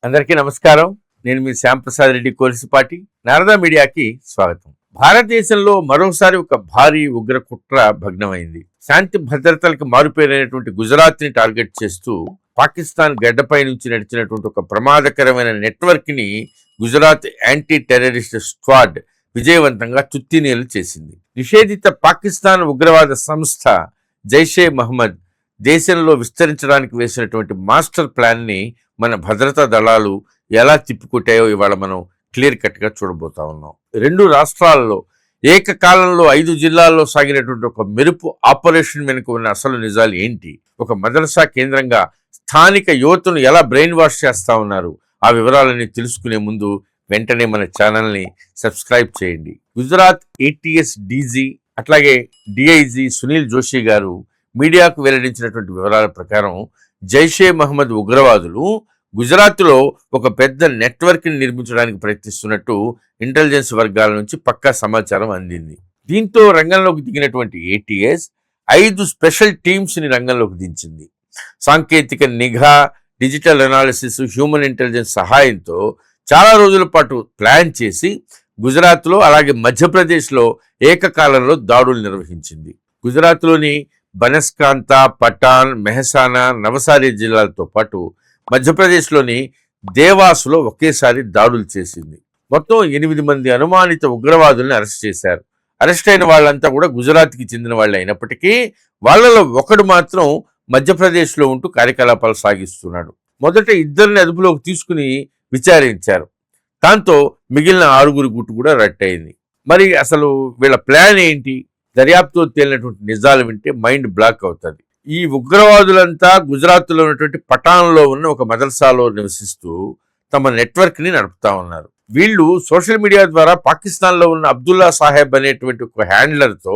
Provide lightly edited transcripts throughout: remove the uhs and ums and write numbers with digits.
అందరికీ నమస్కారం. నేను మీ శ్యాంప్రసాద్ రెడ్డి కోలిసిపాటి. నారదా మీడియాకి స్వాగతం. భారతదేశంలో మరోసారి ఒక భారీ ఉగ్ర కుట్ర భగ్నమైంది. శాంతి భద్రతలకు మారుపేరైనటువంటి గుజరాత్ ని టార్గెట్ చేస్తూ పాకిస్తాన్ గడ్డపై నుంచి నడిచినటువంటి ఒక ప్రమాదకరమైన నెట్వర్క్ ని గుజరాత్ యాంటీ టెర్రరిస్ట్ స్క్వాడ్ విజయవంతంగా తుత్తినీలు చేసింది. నిషేధిత పాకిస్తాన్ ఉగ్రవాద సంస్థ జైషే మహమ్మద్ దేశంలో విస్తరించడానికి వేసినటువంటి మాస్టర్ ప్లాన్ ని మన భద్రతా దళాలు ఎలా తిప్పికొట్టాయో ఇవాళ మనం క్లియర్ కట్గా చూడబోతా ఉన్నాం. రెండు రాష్ట్రాల్లో ఏకకాలంలో 5 జిల్లాల్లో సాగినటువంటి ఒక మెరుపు ఆపరేషన్ వెనుక ఉన్న అసలు నిజాలు ఏంటి, ఒక మదర్సా కేంద్రంగా స్థానిక యువతను ఎలా బ్రెయిన్ వాష్ చేస్తా ఉన్నారు, ఆ వివరాలని తెలుసుకునే ముందు వెంటనే మన ఛానల్ని సబ్స్క్రైబ్ చేయండి. గుజరాత్ ఏటీఎస్ డీజీ అట్లాగే డిఐజీ సునీల్ జోషి గారు మీడియాకు వెల్లడించినటువంటి వివరాల ప్రకారం జైషే మహమ్మద్ ఉగ్రవాదులు గుజరాత్లో ఒక పెద్ద నెట్వర్క్ని నిర్మించడానికి ప్రయత్నిస్తున్నట్టు ఇంటెలిజెన్స్ వర్గాల నుంచి పక్కా సమాచారం అందింది. దీంతో రంగంలోకి దిగినటువంటి ఏటీఎస్ 5 స్పెషల్ టీమ్స్ని రంగంలోకి దించింది. సాంకేతిక నిఘా, డిజిటల్ అనాలిసిస్, హ్యూమన్ ఇంటెలిజెన్స్ సహాయంతో చాలా రోజుల పాటు ప్లాన్ చేసి గుజరాత్లో అలాగే మధ్యప్రదేశ్లో ఏకకాలంలో దాడులు నిర్వహించింది. గుజరాత్లోని బనస్కాంత, పఠాన్, మెహసానా, నవసారి జిల్లాలతో పాటు మధ్యప్రదేశ్లోని దేవాసులో ఒకేసారి దాడులు చేసింది. మొత్తం 8 మంది అనుమానిత ఉగ్రవాదుల్ని అరెస్ట్ చేశారు. అరెస్ట్ అయిన వాళ్ళంతా కూడా గుజరాత్కి చెందిన వాళ్ళు అయినప్పటికీ వాళ్ళలో ఒకడు మాత్రం మధ్యప్రదేశ్లో ఉంటూ కార్యకలాపాలు సాగిస్తున్నాడు. మొదట 2 అదుపులోకి తీసుకుని విచారించారు. దాంతో మిగిలిన 6 గుట్టు కూడా రట్టయింది. మరి అసలు వీళ్ళ ప్లాన్ ఏంటి? దర్యాప్తులో తేలినటువంటి నిజాలు వింటే మైండ్ బ్లాక్ అవుతుంది. ఈ ఉగ్రవాదులంతా గుజరాత్లో ఉన్నటువంటి పఠాన్లో ఉన్న ఒక మదర్సాలో నివసిస్తూ తమ నెట్వర్క్ని నడుపుతా ఉన్నారు. వీళ్ళు సోషల్ మీడియా ద్వారా పాకిస్తాన్లో ఉన్న అబ్దుల్లా సాహెబ్ అనేటువంటి ఒక హ్యాండ్లర్తో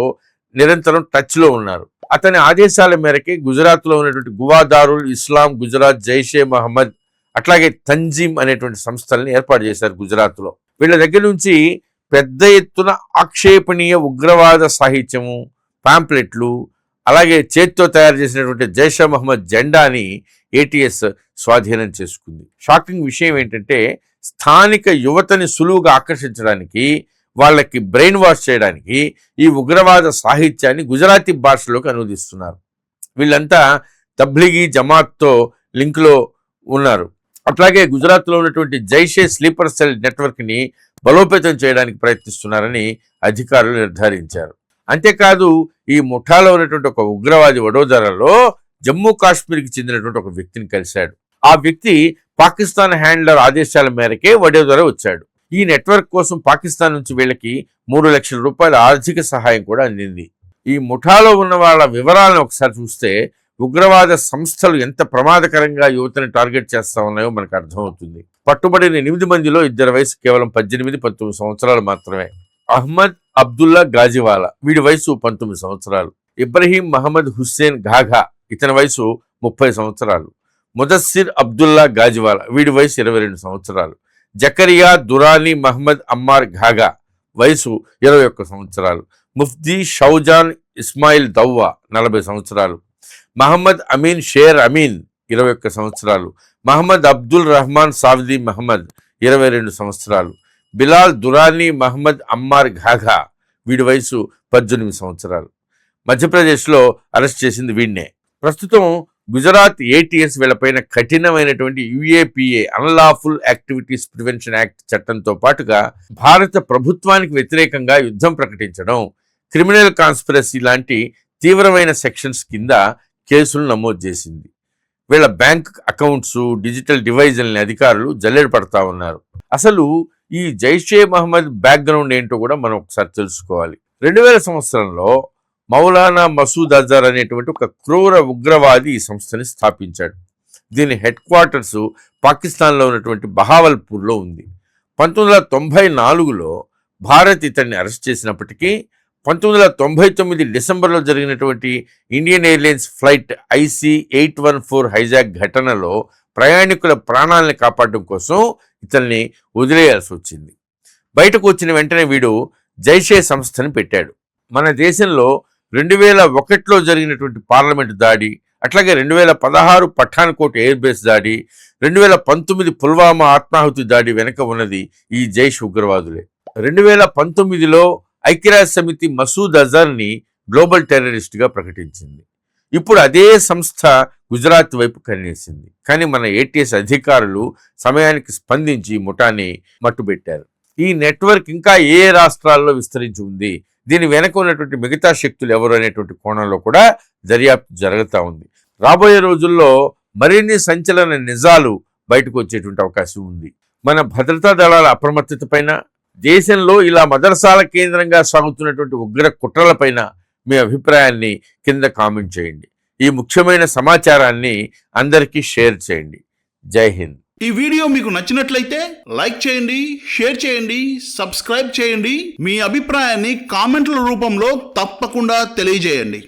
నిరంతరం టచ్లో ఉన్నారు. అతని ఆదేశాల మేరకే గుజరాత్లో ఉన్నటువంటి గువాదారుల్ ఇస్లాం గుజరాత్, జైషే మహమ్మద్ అట్లాగే తంజీమ్ అనేటువంటి సంస్థల్ని ఏర్పాటు చేశారు గుజరాత్లో. వీళ్ళ దగ్గర నుంచి పెద్ద ఎత్తున ఆక్షేపణీయ ఉగ్రవాద సాహిత్యము, పాంప్లెట్లు, అలాగే చేత్తో తయారు చేసినటువంటి జైషే మహమ్మద్ జెండాని ఏటీఎస్ స్వాధీనం చేసుకుంది. షాకింగ్ విషయం ఏంటంటే స్థానిక యువతని సులువుగా ఆకర్షించడానికి, వాళ్ళకి బ్రెయిన్ వాష్ చేయడానికి ఈ ఉగ్రవాద సాహిత్యాన్ని గుజరాతీ భాషలోకి అనువదిస్తున్నారు. వీళ్ళంతా తబ్లిగీ జమాత్తో లింక్లో ఉన్నారు. అట్లాగే గుజరాత్లో ఉన్నటువంటి జైషే స్లీపర్ సెల్ నెట్వర్క్ని బలోపేతం చేయడానికి ప్రయత్నిస్తున్నారని అధికారులు నిర్ధారించారు. అంతేకాదు ఈ ముఠాలో ఉన్నటువంటి ఒక ఉగ్రవాది వడోదరలో జమ్మూ కాశ్మీర్కి చెందినటువంటి ఒక వ్యక్తిని కలిశాడు. ఆ వ్యక్తి పాకిస్తాన్ హ్యాండ్లర్ ఆదేశాల మేరకే వడోదర వచ్చాడు. ఈ నెట్వర్క్ కోసం పాకిస్తాన్ నుంచి వీళ్ళకి 3 లక్షల రూపాయల ఆర్థిక సహాయం కూడా అందింది. ఈ ముఠాలో ఉన్న వాళ్ళ వివరాలను ఒకసారి చూస్తే ఉగ్రవాద సంస్థలు ఎంత ప్రమాదకరంగా యువతని టార్గెట్ చేస్తా ఉన్నాయో మనకు అర్థమవుతుంది. పట్టుబడిన 8 మందిలో 2 వయసు కేవలం 18-19 సంవత్సరాలు మాత్రమే. అహ్మద్ అబ్దుల్లా గాజివాలా, వీడి వయసు 19 సంవత్సరాలు. ఇబ్రహీం మహమ్మద్ హుస్సేన్ ఘాఘా, ఇతని వయసు 30 సంవత్సరాలు. ముదస్సిర్ అబ్దుల్లా గాజివాలా, వీడి వయసు 22 సంవత్సరాలు. జకరియా దురానీ మహమ్మద్ అమ్మార్ ఘాఘా, వయసు 21 సంవత్సరాలు. ముఫ్దీ షౌజాన్ ఇస్మాయిల్ దవ్వా, 40 సంవత్సరాలు. మహమ్మద్ అమీన్ షేర్ అమీన్, 21 సంవత్సరాలు. మహమ్మద్ అబ్దుల్ రహమాన్ సావ్దీ మహమ్మద్, 22 సంవత్సరాలు. బిలాల్ దురానీ మహమ్మద్ అమ్మార్ ఘాఘా, వీడి వయసు 18 సంవత్సరాలు. మధ్యప్రదేశ్లో అరెస్ట్ చేసింది వీడినే. ప్రస్తుతం గుజరాత్ ఏటీఎస్ వీళ్ళపైన కఠినమైనటువంటి UAPA unlawful activities prevention act చట్టంతో పాటుగా భారత ప్రభుత్వానికి వ్యతిరేకంగా యుద్ధం ప్రకటించడం, క్రిమినల్ కాన్స్పిరసీ లాంటి తీవ్రమైన సెక్షన్స్ కింద కేసులు నమోదు చేసింది. వీళ్ళ బ్యాంక్ అకౌంట్స్, డిజిటల్ డివైజుల్ని అధికారులు జల్లెడ పడతా ఉన్నారు. అసలు ఈ జైషే మహమ్మద్ బ్యాక్గ్రౌండ్ ఏంటో కూడా మనం ఒకసారి తెలుసుకోవాలి. 2000 సంవత్సరంలో మౌలానా మసూద్ అజర్ అనేటువంటి ఒక క్రూర ఉగ్రవాది ఈ సంస్థని స్థాపించాడు. దీని హెడ్ క్వార్టర్స్ పాకిస్తాన్లో ఉన్నటువంటి బహావల్పూర్లో ఉంది. 1994లో భారత్ ఇతన్ని అరెస్ట్ చేసినప్పటికీ 1999 డిసెంబర్లో జరిగినటువంటి Indian airlines flight IC-814 hijack ఘటనలో ప్రయాణికుల ప్రాణాలను కాపాడడం కోసం ఇతన్ని వదిలేయాల్సి వచ్చింది. బయటకు వచ్చిన వెంటనే వీడు జైషే సంస్థని పెట్టాడు. మన దేశంలో 2001లో జరిగినటువంటి పార్లమెంటు దాడి, అట్లాగే 2016 పఠాన్కోట్ ఎయిర్ బేస్ దాడి, 2019 పుల్వామా ఆత్మాహుతి దాడి వెనుక ఉన్నది ఈ జైష్ ఉగ్రవాదులే. 2019లో ఐక్యరాజ్య సమితి మసూద్ అజర్ని గ్లోబల్ టెర్రరిస్ట్గా ప్రకటించింది. ఇప్పుడు అదే సంస్థ గుజరాత్ వైపు కన్నేసింది. కానీ మన ఏటీఎస్ అధికారులు సమయానికి స్పందించి ముఠాని మట్టుబెట్టారు. ఈ నెట్వర్క్ ఇంకా ఏ రాష్ట్రాల్లో విస్తరించి ఉంది, దీని వెనక ఉన్నటువంటి మిగతా శక్తులు ఎవరు అనేటువంటి కోణంలో కూడా దర్యాప్తు జరుగుతూ ఉంది. రాబోయే రోజుల్లో మరిన్ని సంచలన నిజాలు బయటకు వచ్చేటువంటి అవకాశం ఉంది. మన భద్రతా దళాల అప్రమత్తత పైన, దేశంలో ఇలా మదర్సాల కేంద్రంగా సాగుతున్నటువంటి ఉగ్ర కుట్రలపైన మీ అభిప్రాయాన్ని కింద కామెంట్ చేయండి. ఈ ముఖ్యమైన సమాచారాన్ని అందరికీ షేర్ చేయండి. జై హింద్. ఈ వీడియో మీకు నచ్చినట్లయితే లైక్ చేయండి, షేర్ చేయండి, సబ్స్క్రైబ్ చేయండి. మీ అభిప్రాయాన్ని కామెంట్ల రూపంలో తప్పకుండా తెలియజేయండి.